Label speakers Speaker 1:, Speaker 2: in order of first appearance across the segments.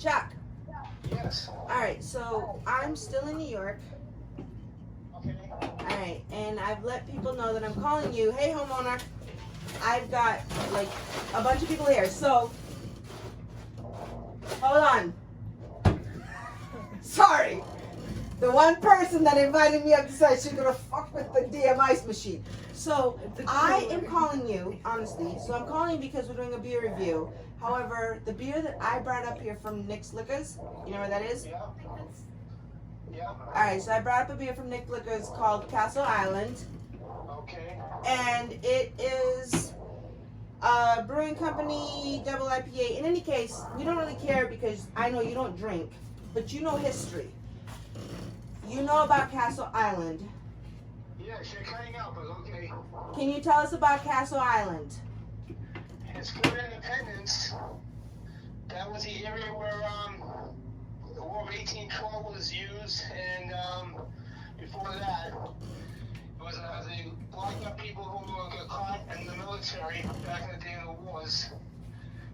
Speaker 1: Chuck.
Speaker 2: Yes.
Speaker 1: Alright, so I'm still in New York.
Speaker 2: Okay.
Speaker 1: Alright, and I've let people know that I'm calling you. Hey, homeowner. I've got, like, a bunch of people here. So, hold on. Sorry. The one person that invited me up decided she's gonna fuck with the damn ice machine. So, I am calling you, honestly. So, I'm calling you because we're doing a beer review. However, the beer that I brought up here from Nick's Liquors, you know where that is?
Speaker 2: Yeah. Yeah.
Speaker 1: Alright, so I brought up a beer from Nick's Liquors called Castle Island.
Speaker 2: Okay.
Speaker 1: And it is a brewing company, double IPA. In any case, we don't really care because I know you don't drink, but you know history. You know about Castle Island.
Speaker 2: Yes, you're cutting out, but okay.
Speaker 1: Can you tell us about Castle Island?
Speaker 2: It's good independence. That was the area where the War of 1812 was used, and before that, it was they locked up people who got caught in the military back in the day of the wars,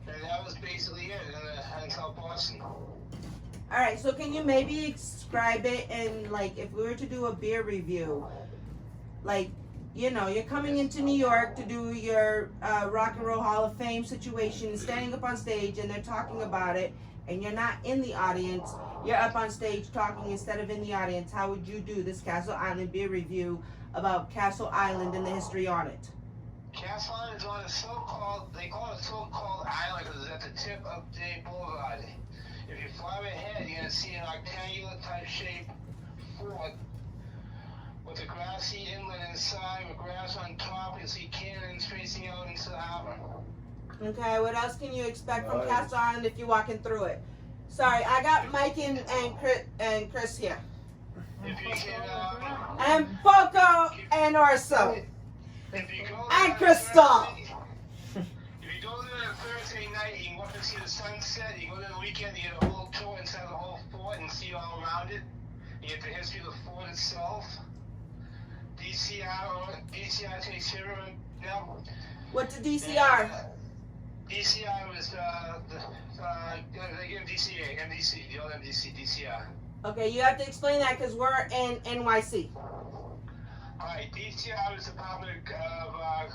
Speaker 2: and that was basically it in South Boston.
Speaker 1: Alright, so can you maybe describe it and, like, if we were to do a beer review, like, you know, you're coming into New York to do your Rock and Roll Hall of Fame situation, standing up on stage and they're talking about it, and you're not in the audience, you're up on stage talking instead of in the audience. How would you do this Castle Island beer review about Castle Island and the history on it?
Speaker 2: Castle Island is on a so-called, they call it a so-called island because it's at the tip of Day Boulevard. If you fly ahead, you're going to see an octangular type shaped fort with a grassy inlet inside, with grass on top. You'll see cannons facing out into the harbor.
Speaker 1: Okay, what else can you expect from Castle Island if you're walking through it? Sorry, I got Mike and Chris here.
Speaker 2: If you can,
Speaker 1: And Poco and Orso.
Speaker 2: if you go
Speaker 1: And
Speaker 2: there
Speaker 1: Crystal.
Speaker 2: If you go there on Thursday night, you can go up and see the sunset. You go there the weekend, you get a whole tour inside the whole fort and see all around it. You get the history of the fort itself. DCI takes care of it now.
Speaker 1: What's a DCR?
Speaker 2: DCI was they give DCA, MDC, the old MDC, DCI.
Speaker 1: Okay, you have to explain that because we're in NYC.
Speaker 2: Alright, DCI was the Department of,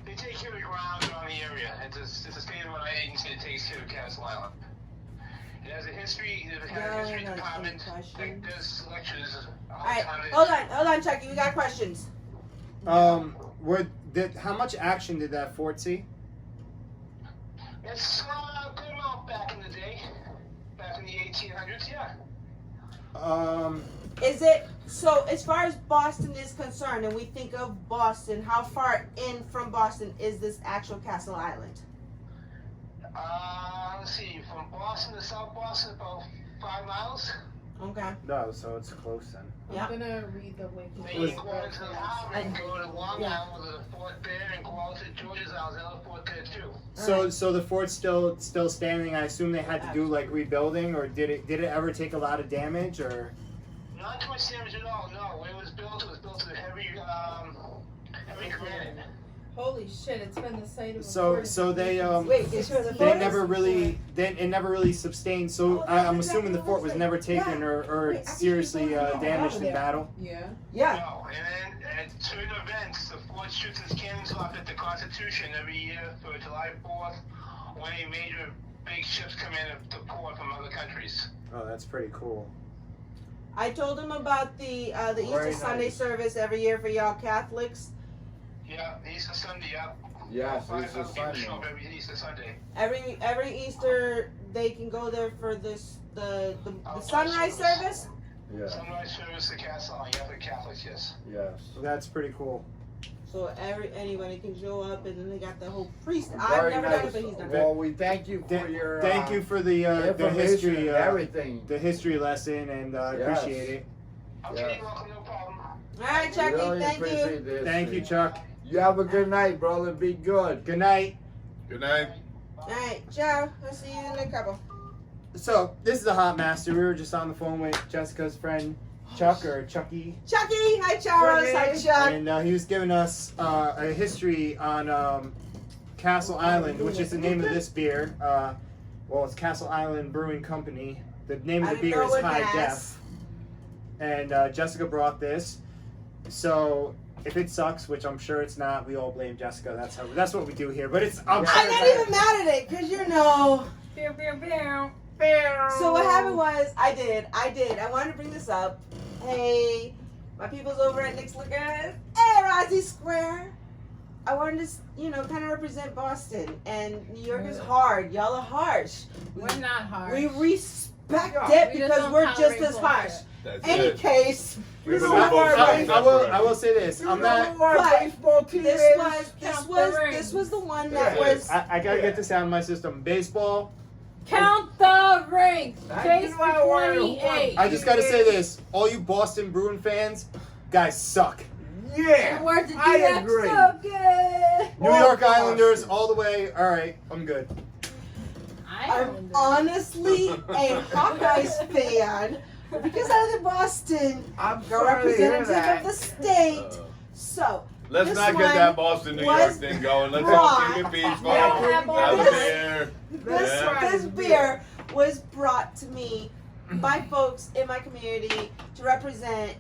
Speaker 2: they take care of the ground around the area. It's a state-of-the-art agency that takes care of Castle Island. It has a history, it has a history department that does lectures.
Speaker 1: Alright, hold on, Chucky, we got questions.
Speaker 3: How much action did that fort see?
Speaker 2: It's a good amount back in the day. Back in the 1800s, yeah.
Speaker 1: Is it, so as far as Boston is concerned, and we think of Boston, how far in from Boston is this actual Castle Island?
Speaker 2: Let's see, from Boston to South Boston, about 5 miles.
Speaker 1: Okay.
Speaker 3: No, so it's close then.
Speaker 1: Yeah.
Speaker 4: I'm gonna read the wiki.
Speaker 2: Then you go into the harbor and go to Long Island with a fort there, and go out to George's Island, another fort there too.
Speaker 3: So the fort's still standing. I assume they had to do like rebuilding, or did it ever take a lot of damage, or?
Speaker 2: Not too much damage at all. No, when it was built with heavy granite.
Speaker 4: Holy shit! It's been the site of. a
Speaker 3: So
Speaker 4: fort
Speaker 3: they
Speaker 1: Wait, is there the
Speaker 3: they
Speaker 1: photos?
Speaker 3: never really it never really sustained. So I'm assuming the fort was never taken or seriously damaged in battle.
Speaker 4: Yeah.
Speaker 1: Yeah.
Speaker 2: No, and then at certain events, the fort shoots its cannons off at the Constitution every year for July 4th, when any major big ships come in to port from other countries.
Speaker 3: Oh, that's pretty cool.
Speaker 1: I told him about the Easter
Speaker 3: Very
Speaker 1: Sunday
Speaker 3: nice.
Speaker 1: service every year for y'all Catholics.
Speaker 2: Yeah, Easter Sunday, yeah.
Speaker 5: Yes,
Speaker 2: About
Speaker 5: Easter
Speaker 2: 5,000 people show
Speaker 5: Sunday.
Speaker 2: up every Easter Sunday.
Speaker 1: Every Easter they can go there for this the sunrise service.
Speaker 5: Yeah,
Speaker 2: Sunrise service to Castle Island, yeah, for Catholics, yes.
Speaker 5: yes.
Speaker 3: So that's pretty cool.
Speaker 1: So anybody can show up, and then they got the whole priest. I've
Speaker 5: Very
Speaker 1: never done it,
Speaker 5: nice.
Speaker 1: but he's done it.
Speaker 5: Well, we thank you for your
Speaker 3: Thank you for the
Speaker 5: information
Speaker 3: history
Speaker 5: and everything.
Speaker 3: the history lesson, and I
Speaker 5: Yes.
Speaker 3: appreciate it.
Speaker 2: Okay,
Speaker 5: Yeah.
Speaker 2: you're welcome, no problem.
Speaker 1: All right, Chucky,
Speaker 5: Really
Speaker 1: thank you.
Speaker 5: appreciate this.
Speaker 3: Thank you, Chuck.
Speaker 5: You have a good night, brother. Be good.
Speaker 3: Good night.
Speaker 6: Good night.
Speaker 1: All right, ciao. I'll see you in a couple.
Speaker 3: So this is the Hot Master. We were just on the phone with Jessica's friend Chuck or Chucky,
Speaker 1: Chucky, hi Charles, hi Chuck.
Speaker 3: and he was giving us a history on Castle Island, which is the name of this beer. well, it's Castle Island Brewing Company. The name of
Speaker 1: I
Speaker 3: the
Speaker 1: didn't
Speaker 3: beer
Speaker 1: know
Speaker 3: is
Speaker 1: what
Speaker 3: High
Speaker 1: gas.
Speaker 3: Def. And Jessica brought this. So if it sucks, which I'm sure it's not, we all blame Jessica. That's what we do here. But it's I'm sure
Speaker 1: I'm
Speaker 3: it's
Speaker 1: not even mad at it, because you know.
Speaker 4: Beer, beer, beer.
Speaker 1: So what happened was, I did. I wanted to bring this up. Hey, my people's over at Nick's Liquor. Hey, Rossi Square. I wanted to, kind of represent Boston. And New York is hard. Y'all are harsh.
Speaker 4: We're not hard.
Speaker 1: We respect
Speaker 5: Yeah.
Speaker 1: it
Speaker 4: We just
Speaker 1: because
Speaker 4: don't
Speaker 1: we're just
Speaker 4: tolerate
Speaker 1: as harsh.
Speaker 4: bullshit.
Speaker 6: That's
Speaker 1: Any
Speaker 6: it.
Speaker 1: case,
Speaker 6: We
Speaker 1: you
Speaker 6: have
Speaker 1: know
Speaker 6: a
Speaker 1: what?
Speaker 6: football
Speaker 3: I
Speaker 6: team, that's
Speaker 3: will.
Speaker 6: forever.
Speaker 3: I will say this. I'm not.
Speaker 1: But
Speaker 5: baseball team
Speaker 1: This
Speaker 5: is.
Speaker 1: was
Speaker 4: Count
Speaker 1: this
Speaker 4: the
Speaker 1: was the one that
Speaker 6: Yeah.
Speaker 1: was.
Speaker 3: I gotta get this out of my system. Baseball.
Speaker 4: Count the rings.
Speaker 5: I
Speaker 4: Chase
Speaker 5: do
Speaker 4: for
Speaker 5: not want to
Speaker 4: 28.
Speaker 3: I just gotta say this. All you Boston Bruin fans, guys suck.
Speaker 5: Yeah.
Speaker 4: Where's the
Speaker 5: I
Speaker 4: DX
Speaker 5: agree.
Speaker 4: so good?
Speaker 3: New
Speaker 5: All
Speaker 3: York
Speaker 5: Boston.
Speaker 3: Islanders all the way. All right, I'm good.
Speaker 1: I'm honestly a Hawkeyes fan because I live in Boston.
Speaker 5: I'm
Speaker 1: The
Speaker 5: sorry to hear
Speaker 1: representative
Speaker 5: that.
Speaker 1: of the state. So
Speaker 6: Let's
Speaker 1: This
Speaker 6: not get
Speaker 1: one
Speaker 6: that Boston, New York
Speaker 1: was
Speaker 6: thing going. Let's all keep it
Speaker 1: brought-
Speaker 6: peaceful.
Speaker 4: We don't have all
Speaker 6: Have a
Speaker 1: this.
Speaker 6: beer.
Speaker 1: this
Speaker 6: Yeah.
Speaker 1: this beer was brought to me by folks in my community to represent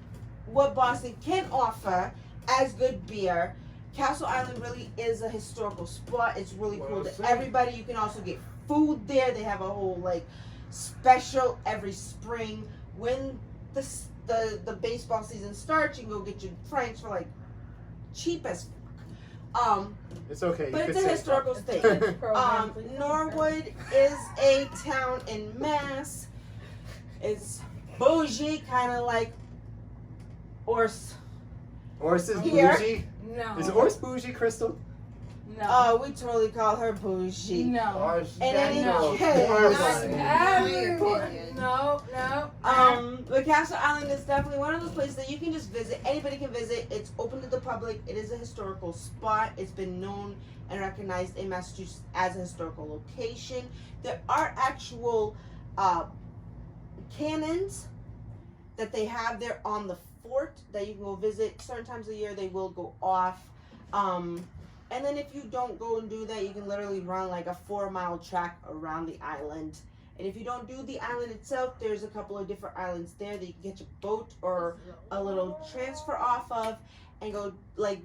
Speaker 1: what Boston can offer as good beer. Castle Island really is a historical spot. It's really cool
Speaker 5: Well
Speaker 1: to
Speaker 5: said.
Speaker 1: everybody. You can also get food there. They have a whole special every spring when the baseball season starts. You can go get your franks for cheap as fuck.
Speaker 3: It's okay.
Speaker 1: But
Speaker 3: you
Speaker 1: it's
Speaker 3: could
Speaker 1: a
Speaker 3: say
Speaker 1: historical
Speaker 3: stuff.
Speaker 1: state.
Speaker 4: Program, please.
Speaker 1: Norwood is a town in Mass. It's bougie, kind of like Ors.
Speaker 3: Ors is
Speaker 1: Here.
Speaker 3: bougie.
Speaker 4: No.
Speaker 3: Is Ors bougie, Crystal?
Speaker 4: No.
Speaker 1: We totally call her bougie.
Speaker 4: No.
Speaker 1: And any
Speaker 4: No.
Speaker 1: case,
Speaker 4: No.
Speaker 1: the Castle Island is definitely one of those places that you can just visit. Anybody can visit. It's open to the public. It is a historical spot. It's been known and recognized in Massachusetts as a historical location. There are actual cannons that they have there on the fort that you can go visit. Certain times of the year they will go off. And then if you don't go and do that, you can literally run a 4-mile track around the island. And if you don't do the island itself, there's a couple of different islands there that you can get your boat or a little transfer off of and go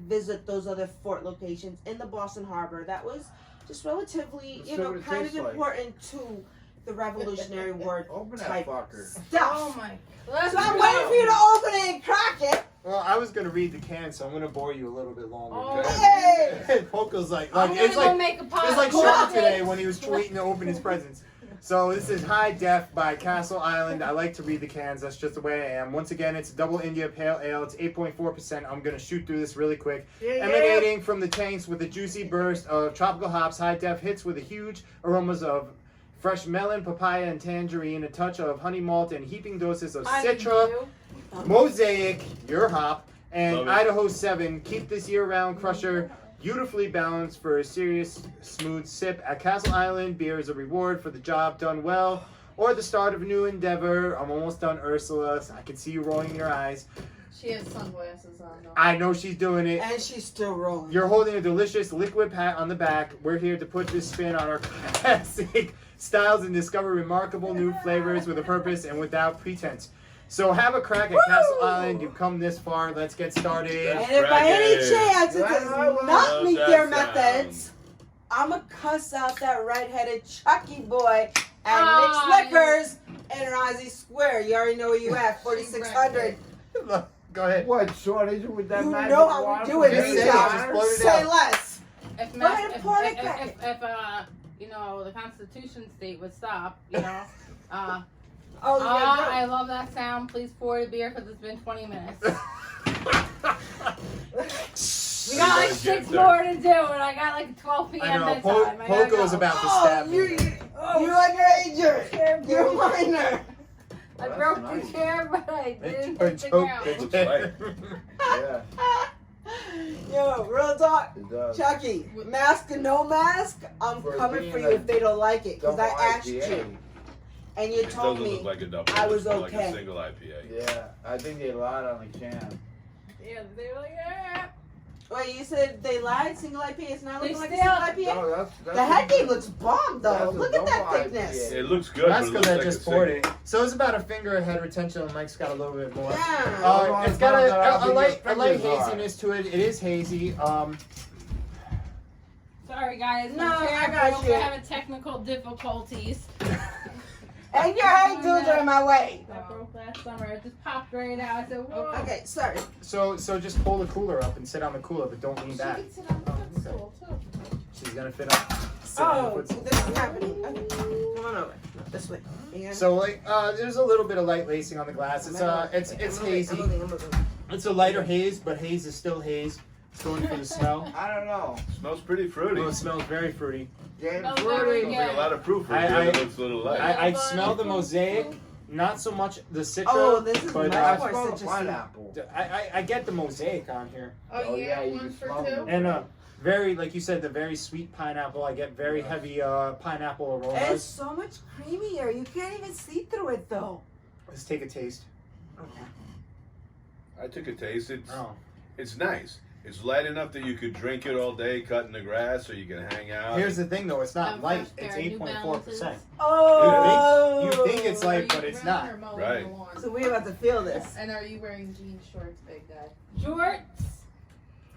Speaker 1: visit those other fort locations in the Boston Harbor. That was just relatively,
Speaker 5: Let's see what it
Speaker 1: kind of
Speaker 5: tastes like.
Speaker 1: important to the Revolutionary War
Speaker 5: Open that
Speaker 1: type
Speaker 5: fucker.
Speaker 1: stuff.
Speaker 4: Oh my. Let's
Speaker 1: So I'm
Speaker 4: go.
Speaker 1: waiting for you to open it and crack it.
Speaker 3: Well, I was gonna read the can, so I'm gonna bore you a little bit longer.
Speaker 4: Oh.
Speaker 1: Hey!
Speaker 3: Poco's
Speaker 4: I'm
Speaker 3: it's
Speaker 4: gonna go
Speaker 3: like
Speaker 4: make a pot
Speaker 3: it's like
Speaker 4: of
Speaker 3: Sean
Speaker 4: coffee.
Speaker 3: today when he was waiting to open his presents. So this is High Def by Castle Island. I like to read the cans. That's just the way I am. Once again, it's a double India Pale Ale. It's 8.4%. I'm gonna shoot through this really quick. Emanating from the tanks with a juicy burst of tropical hops, High Def hits with a huge aromas of fresh melon, papaya, and tangerine, a touch of honey malt, and heaping doses of Citra, Mosaic, your hop, and
Speaker 6: Love it.
Speaker 3: Idaho 7. Keep this year-round crusher beautifully balanced for a serious, smooth sip. At Castle Island, beer is a reward for the job done well or the start of a new endeavor. I'm almost done, Ursula. I can see you rolling your eyes.
Speaker 4: She has sunglasses on though.
Speaker 3: I know she's doing it.
Speaker 1: And she's still rolling.
Speaker 3: You're holding a delicious liquid pat on the back. We're here to put this spin on our classic styles and discover remarkable new flavors with a purpose and without pretense. So have a crack at Castle Island. You've come this far. Let's get started.
Speaker 1: And if by any
Speaker 6: Crack it.
Speaker 1: chance it does
Speaker 5: Love
Speaker 1: not meet their
Speaker 6: that
Speaker 1: methods, I'ma cuss out that red-headed Chucky boy at
Speaker 4: Ah,
Speaker 1: Nick's Liquors in Rossi Square. You already know where you at, 4600.
Speaker 3: Go ahead.
Speaker 5: What shortage with that
Speaker 1: You
Speaker 5: magic
Speaker 1: know how we
Speaker 5: wand
Speaker 1: do
Speaker 5: for
Speaker 1: it,
Speaker 3: Just
Speaker 5: $8?
Speaker 3: say it, just blurt it
Speaker 1: Say
Speaker 3: out.
Speaker 1: less.
Speaker 4: If,
Speaker 1: Go ahead and pour it, crack it.
Speaker 4: if the Constitution state would stop,
Speaker 1: Oh, yeah.
Speaker 4: I love that sound. Please pour the beer because it's been 20 minutes. We got
Speaker 6: You guys
Speaker 4: 6
Speaker 6: get
Speaker 4: more to do, and I got 12 p.m.
Speaker 3: I know.
Speaker 4: bedtime. I gotta
Speaker 3: Poco's
Speaker 4: go.
Speaker 3: about to
Speaker 1: Oh,
Speaker 3: stab me.
Speaker 1: you underager. You're minor.
Speaker 4: I
Speaker 5: That's
Speaker 4: broke
Speaker 5: nice.
Speaker 4: the chair, but I didn't
Speaker 3: Or
Speaker 4: hit the
Speaker 3: choke
Speaker 4: ground.
Speaker 3: the
Speaker 6: Looks
Speaker 3: chair.
Speaker 5: Yeah,
Speaker 1: Yo, real talk.
Speaker 5: it does.
Speaker 1: Chucky, mask or no mask, I'm
Speaker 5: For
Speaker 1: coming
Speaker 5: being
Speaker 1: for you
Speaker 5: a
Speaker 1: if they don't like it. Because I
Speaker 5: Double
Speaker 1: asked
Speaker 5: IPA.
Speaker 1: you. And you
Speaker 6: It
Speaker 1: told
Speaker 6: doesn't
Speaker 1: me.
Speaker 6: look like a double.
Speaker 1: I was
Speaker 6: It's more like
Speaker 1: okay.
Speaker 6: a single IPA.
Speaker 5: Yeah, I think they lied on the can.
Speaker 4: Yeah, they were like, yeah.
Speaker 1: Wait, you said they lied? Single IPA is not
Speaker 4: They
Speaker 1: looking like a
Speaker 4: still-
Speaker 1: single IPA?
Speaker 5: No, that's
Speaker 1: The head game looks bomb though.
Speaker 5: that's a
Speaker 1: Look at that
Speaker 5: double
Speaker 1: thickness.
Speaker 5: IPA.
Speaker 6: It looks good.
Speaker 3: That's
Speaker 6: but it
Speaker 3: because
Speaker 6: looks
Speaker 3: I
Speaker 6: like
Speaker 3: just
Speaker 6: a
Speaker 3: poured
Speaker 6: single.
Speaker 3: it. So it's about a finger of head retention, and Mike's got a little bit more.
Speaker 1: Yeah.
Speaker 3: It's got a light haziness to it. It is hazy.
Speaker 4: Sorry, guys.
Speaker 1: No,
Speaker 4: my
Speaker 1: I
Speaker 4: camera
Speaker 1: got
Speaker 4: broke.
Speaker 1: you.
Speaker 4: We're having technical difficulties.
Speaker 1: And your head dudes are in my way.
Speaker 4: That broke last summer. It just popped right out. I said, whoa.
Speaker 1: Okay, sorry.
Speaker 3: So just pull the cooler up and sit on the cooler, but don't lean
Speaker 4: She
Speaker 3: back.
Speaker 4: can sit on the footstool, too.
Speaker 3: She's gonna fit up. Sit on
Speaker 1: Oh,
Speaker 3: the
Speaker 1: this
Speaker 3: footstool.
Speaker 1: is happening. Okay. Come on over. No, this way. You
Speaker 3: So like, there's a little bit of light lacing on the glass. It's hazy.
Speaker 1: I'm moving.
Speaker 3: It's a lighter haze, but haze is still haze. It's going for the smell.
Speaker 5: I don't know.
Speaker 6: Smells pretty fruity.
Speaker 3: Oh, it smells very fruity.
Speaker 5: Getting
Speaker 4: No,
Speaker 5: fruity.
Speaker 4: very
Speaker 6: Don't bring a lot of proof for
Speaker 3: I-
Speaker 6: it.
Speaker 3: I-
Speaker 6: It looks a little light.
Speaker 3: I smell the mosaic, not so much the citra.
Speaker 1: Oh, this is
Speaker 3: but
Speaker 1: much
Speaker 5: I
Speaker 1: more
Speaker 5: smell the
Speaker 1: citrusy.
Speaker 5: pineapple.
Speaker 3: I get the mosaic on here,
Speaker 5: Oh, yeah, you can smell it.
Speaker 3: and very, like you said, the very sweet pineapple. I get very heavy pineapple
Speaker 1: It's
Speaker 3: aromas.
Speaker 1: so much creamier. You can't even see through it though.
Speaker 3: Let's take a taste.
Speaker 1: Okay.
Speaker 6: I took a taste.
Speaker 3: Oh,
Speaker 6: It's nice. It's light enough that you could drink it all day, cut in the grass, or you can hang out.
Speaker 3: here's the thing though. It's not
Speaker 4: Um,
Speaker 3: light.
Speaker 4: first
Speaker 3: It's
Speaker 4: pair of New
Speaker 3: 8.4%.
Speaker 1: Oh.
Speaker 3: You think it's
Speaker 4: Are
Speaker 3: light,
Speaker 4: you
Speaker 3: but it's
Speaker 4: running
Speaker 3: not.
Speaker 4: or mowing
Speaker 6: Right.
Speaker 4: the lawn?
Speaker 1: So we're about to feel this.
Speaker 7: And are you wearing jean shorts, big guy?
Speaker 4: Jorts.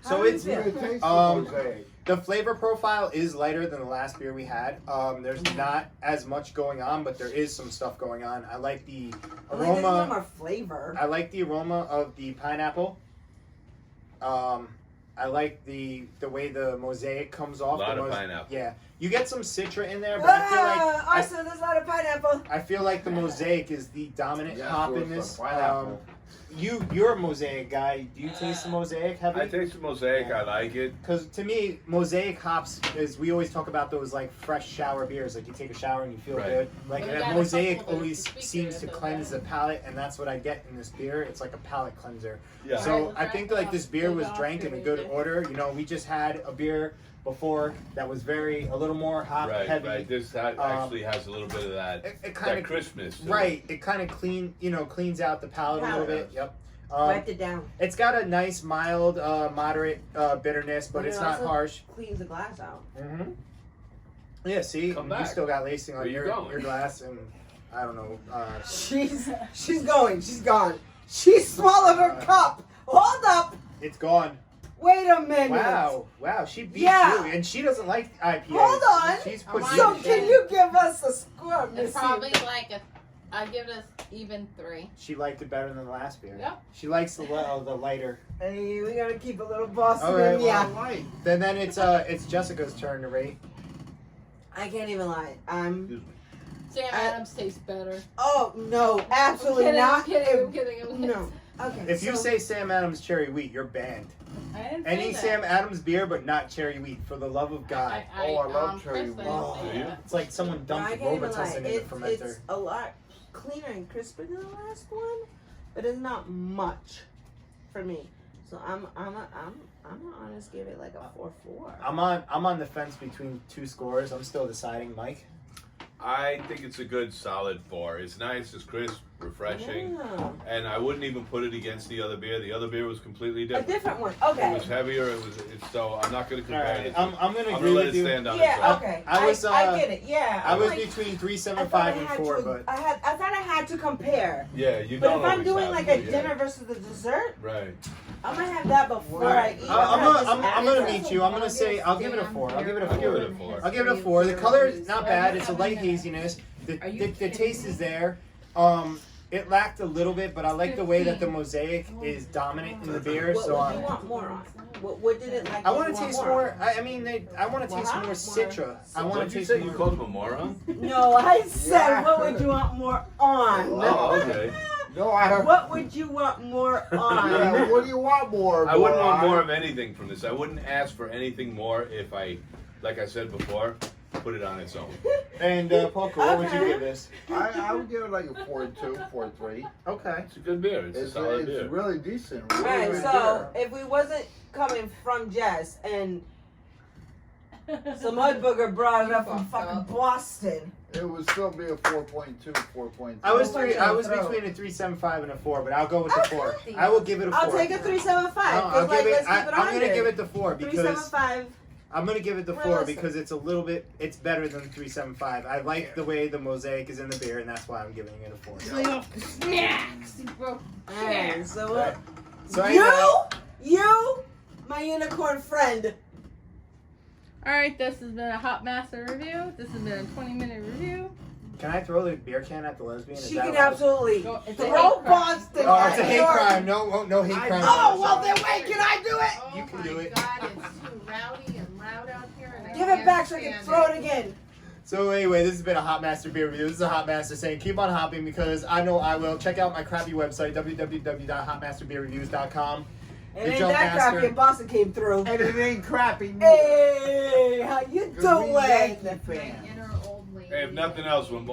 Speaker 1: How
Speaker 3: So
Speaker 1: do you
Speaker 3: it's
Speaker 1: feel?
Speaker 5: You can taste the
Speaker 3: Um,
Speaker 5: mosaic.
Speaker 3: the flavor profile is lighter than the last beer we had. There's not as much going on, but there is some stuff going on. I like the
Speaker 1: I mean, there's no
Speaker 3: aroma.
Speaker 1: more flavor.
Speaker 3: I like the aroma of the pineapple. I like the way the mosaic comes off.
Speaker 6: Lot
Speaker 3: the
Speaker 6: of pineapple.
Speaker 3: Yeah, you get some citra in there, but I feel like
Speaker 1: Also, there's a lot of pineapple.
Speaker 3: I feel like the mosaic is the dominant
Speaker 5: Yeah,
Speaker 3: hop
Speaker 5: so
Speaker 3: in
Speaker 5: it's the
Speaker 3: this.
Speaker 5: pineapple.
Speaker 3: You're a mosaic guy. Do you taste the mosaic heavy?
Speaker 6: I taste the mosaic. I like it.
Speaker 3: Because to me, mosaic hops is we always talk about those like fresh shower beers, like you take a shower and you feel
Speaker 6: Right.
Speaker 3: good. Like
Speaker 4: Well, you
Speaker 3: that
Speaker 4: gotta
Speaker 3: mosaic
Speaker 4: couple those
Speaker 3: always
Speaker 4: to speak
Speaker 3: seems
Speaker 4: to
Speaker 3: to
Speaker 4: it, though,
Speaker 3: cleanse
Speaker 4: right?
Speaker 3: the palate, and that's what I get in this beer. It's like a palate cleanser.
Speaker 6: Yeah.
Speaker 3: So
Speaker 4: Right,
Speaker 3: I think like this beer was
Speaker 4: right.
Speaker 3: drank in a good order. You know, we just had a beer before that was a little more hop
Speaker 6: Right,
Speaker 3: heavy.
Speaker 6: right. This actually has a little bit of that,
Speaker 3: It kind
Speaker 6: that
Speaker 3: of
Speaker 6: crispness. to it.
Speaker 3: right. It kind of cleans out the palate a little
Speaker 1: Palate.
Speaker 3: bit. Yep.
Speaker 1: Wiped it down.
Speaker 3: It's got a nice, mild, moderate bitterness, but
Speaker 1: And
Speaker 3: it's
Speaker 1: it
Speaker 3: not
Speaker 1: also
Speaker 3: harsh.
Speaker 1: Cleans the glass out.
Speaker 3: Mm-hmm. Yeah, see,
Speaker 6: Come
Speaker 3: you
Speaker 6: back.
Speaker 3: still got lacing
Speaker 6: Where
Speaker 3: on
Speaker 6: you
Speaker 3: your
Speaker 6: going?
Speaker 3: glass, and I don't know.
Speaker 1: She's going. She's gone. She swallowed her cup. Hold up.
Speaker 3: It's gone.
Speaker 1: Wait a minute.
Speaker 3: Wow, she beat
Speaker 1: Yeah.
Speaker 3: you, and she doesn't like IPAs.
Speaker 1: Hold on.
Speaker 3: She's
Speaker 4: I
Speaker 3: put
Speaker 4: want
Speaker 1: So
Speaker 4: you-
Speaker 1: can you give us a score,
Speaker 4: It's
Speaker 1: Missy?
Speaker 4: probably like I give it a even 3.
Speaker 3: She liked it better than the last beer.
Speaker 4: Yep.
Speaker 3: She likes the lighter.
Speaker 1: Hey, we gotta keep a little Boston
Speaker 3: All right,
Speaker 1: in ya.
Speaker 5: Light.
Speaker 3: Then it's Jessica's turn to rate.
Speaker 1: I can't even lie.
Speaker 4: Sam Adams tastes better.
Speaker 1: Oh no, absolutely
Speaker 4: I'm
Speaker 1: not.
Speaker 4: kidding.
Speaker 1: No. Okay.
Speaker 3: If you
Speaker 1: so-
Speaker 3: say Sam Adams cherry wheat, you're banned.
Speaker 4: I didn't say
Speaker 3: Any
Speaker 4: that.
Speaker 3: Sam Adams beer, but not cherry wheat, for the love of God.
Speaker 5: Oh, I love cherry
Speaker 4: personally
Speaker 5: wheat.
Speaker 4: don't say
Speaker 6: Do you?
Speaker 4: that.
Speaker 3: It's like someone
Speaker 1: No, I
Speaker 3: dumped
Speaker 1: can't even lie.
Speaker 3: Robitussin in the fermenter.
Speaker 1: It's a lot cleaner and crisper than the last one, but it's not much for me. So I'm gonna honest give it like a 4-4.
Speaker 3: I'm on the fence between two scores. I'm still deciding, Mike.
Speaker 6: I think it's a good solid 4. It's nice, it's crisp, refreshing,
Speaker 1: Yeah.
Speaker 6: and I wouldn't even put it against the other beer. The other beer was completely
Speaker 1: A
Speaker 6: different.
Speaker 1: different one.
Speaker 6: It
Speaker 1: Okay.
Speaker 6: was heavier. So I'm not going to
Speaker 3: All
Speaker 6: compare
Speaker 3: right,
Speaker 6: it.
Speaker 3: I'm gonna
Speaker 6: I'm
Speaker 3: agree
Speaker 6: gonna let
Speaker 3: with
Speaker 6: it
Speaker 3: you.
Speaker 6: stand on
Speaker 1: Yeah.
Speaker 6: itself.
Speaker 1: Okay.
Speaker 3: I was,
Speaker 1: I get it. Yeah.
Speaker 3: I
Speaker 1: I'm
Speaker 3: was
Speaker 1: like,
Speaker 3: between
Speaker 1: I
Speaker 3: 3.75
Speaker 1: thought I
Speaker 3: and
Speaker 1: had
Speaker 3: 4,
Speaker 1: to-
Speaker 3: but
Speaker 1: I thought I had to compare.
Speaker 6: Yeah, you
Speaker 1: But
Speaker 6: don't
Speaker 1: if I'm
Speaker 6: always
Speaker 1: doing
Speaker 6: have
Speaker 1: like
Speaker 6: to,
Speaker 1: a
Speaker 6: yeah.
Speaker 1: dinner versus the dessert,
Speaker 6: Right.
Speaker 1: I'm gonna have that before
Speaker 5: Well,
Speaker 1: I eat.
Speaker 3: I'm
Speaker 1: not just
Speaker 3: gonna
Speaker 1: after.
Speaker 3: meet you. I'm gonna say I'll give it a 4. I'll give it a
Speaker 6: I'll give
Speaker 3: 4.
Speaker 6: it a 4.
Speaker 3: I'll give it a 4. The color is not bad. It's a light
Speaker 4: Are you
Speaker 3: haziness. The
Speaker 7: kidding
Speaker 3: taste
Speaker 7: me?
Speaker 3: is there. It lacked a little bit, but I like the way that the mosaic is dominant in the beer.
Speaker 1: What
Speaker 3: So
Speaker 1: would you want more on? What did it like?
Speaker 3: I
Speaker 1: what
Speaker 3: want
Speaker 1: you
Speaker 3: to taste
Speaker 1: want
Speaker 3: more. I mean, I want to taste
Speaker 1: Well,
Speaker 3: more citra. I want
Speaker 6: What
Speaker 3: to
Speaker 6: did you
Speaker 3: taste
Speaker 6: say? You
Speaker 3: more.
Speaker 6: called him a moron?
Speaker 1: No, I said
Speaker 5: Yeah.
Speaker 1: what would you want more on?
Speaker 6: Oh, okay.
Speaker 5: No, I have.
Speaker 1: What would you want more on?
Speaker 5: Yeah, what do you want more?
Speaker 6: I wouldn't want
Speaker 5: Boy?
Speaker 6: more of anything from this. I wouldn't ask for anything more if I, like I said before, put it on its own.
Speaker 3: And Polka, what would you
Speaker 1: Okay.
Speaker 3: give this?
Speaker 5: I would give it like a 4.2, 4.3.
Speaker 3: Okay.
Speaker 6: It's a good beer. It's a solid beer.
Speaker 5: It's really decent. Really
Speaker 1: Alright,
Speaker 5: good
Speaker 1: so
Speaker 5: beer.
Speaker 1: if we wasn't coming from Jess and So Mudbooger brought it up from
Speaker 7: Fucked
Speaker 1: fucking
Speaker 7: up.
Speaker 1: Boston.
Speaker 5: It would still be a 4.2, 4.3.
Speaker 3: I was
Speaker 1: Throw.
Speaker 3: between a 3.75 and a 4, but I'll go with the
Speaker 1: Okay.
Speaker 3: 4. I will give it a 4.
Speaker 1: I'll take a 3.75.
Speaker 3: No, I'll
Speaker 1: Cause like,
Speaker 3: give it,
Speaker 1: let's keep it
Speaker 3: I'm gonna
Speaker 1: 100.
Speaker 3: give it the 4 because
Speaker 1: 3.75.
Speaker 3: I'm gonna give it the 4
Speaker 1: Realistic.
Speaker 3: because it's a little bit, it's better than 3.75. I like the way the mosaic is in the beer, and that's why I'm giving it a 4.
Speaker 4: Snacks. He broke
Speaker 1: Alright, so
Speaker 3: Right. So anyway,
Speaker 1: you, my unicorn friend.
Speaker 4: Alright, this has been a Hop Master review. This has been a 20-minute review.
Speaker 3: can I throw the beer can at the lesbian? Is
Speaker 1: She
Speaker 3: that
Speaker 1: can
Speaker 3: allowed?
Speaker 1: absolutely
Speaker 4: Go- it's a
Speaker 1: throw
Speaker 4: hate crime.
Speaker 1: Boston.
Speaker 3: Oh, it's a
Speaker 1: at
Speaker 3: hate
Speaker 1: New York.
Speaker 3: crime. No hate crime.
Speaker 1: Oh, well then wait, can I do it?
Speaker 7: Oh
Speaker 3: You can
Speaker 7: my
Speaker 3: do it.
Speaker 7: God, it's too rowdy and loud out here, and I
Speaker 1: Give it
Speaker 7: can't
Speaker 1: back so I can
Speaker 7: stand
Speaker 1: throw it again.
Speaker 3: So anyway, this has been a Hop Master beer review. This is a Hop Master saying keep on hopping because I know I will. Check out my crappy website, www.hopmasterbeerreviews.com.
Speaker 1: And
Speaker 3: The
Speaker 1: ain't
Speaker 3: Jump
Speaker 1: that
Speaker 3: Master.
Speaker 1: crappy and Boston came through.
Speaker 5: And it ain't crappy.
Speaker 1: Hey, how you
Speaker 5: Because we
Speaker 1: doing?
Speaker 5: Yankee
Speaker 7: My
Speaker 5: fans.
Speaker 7: inner old lady.
Speaker 6: Hey, if nothing else, when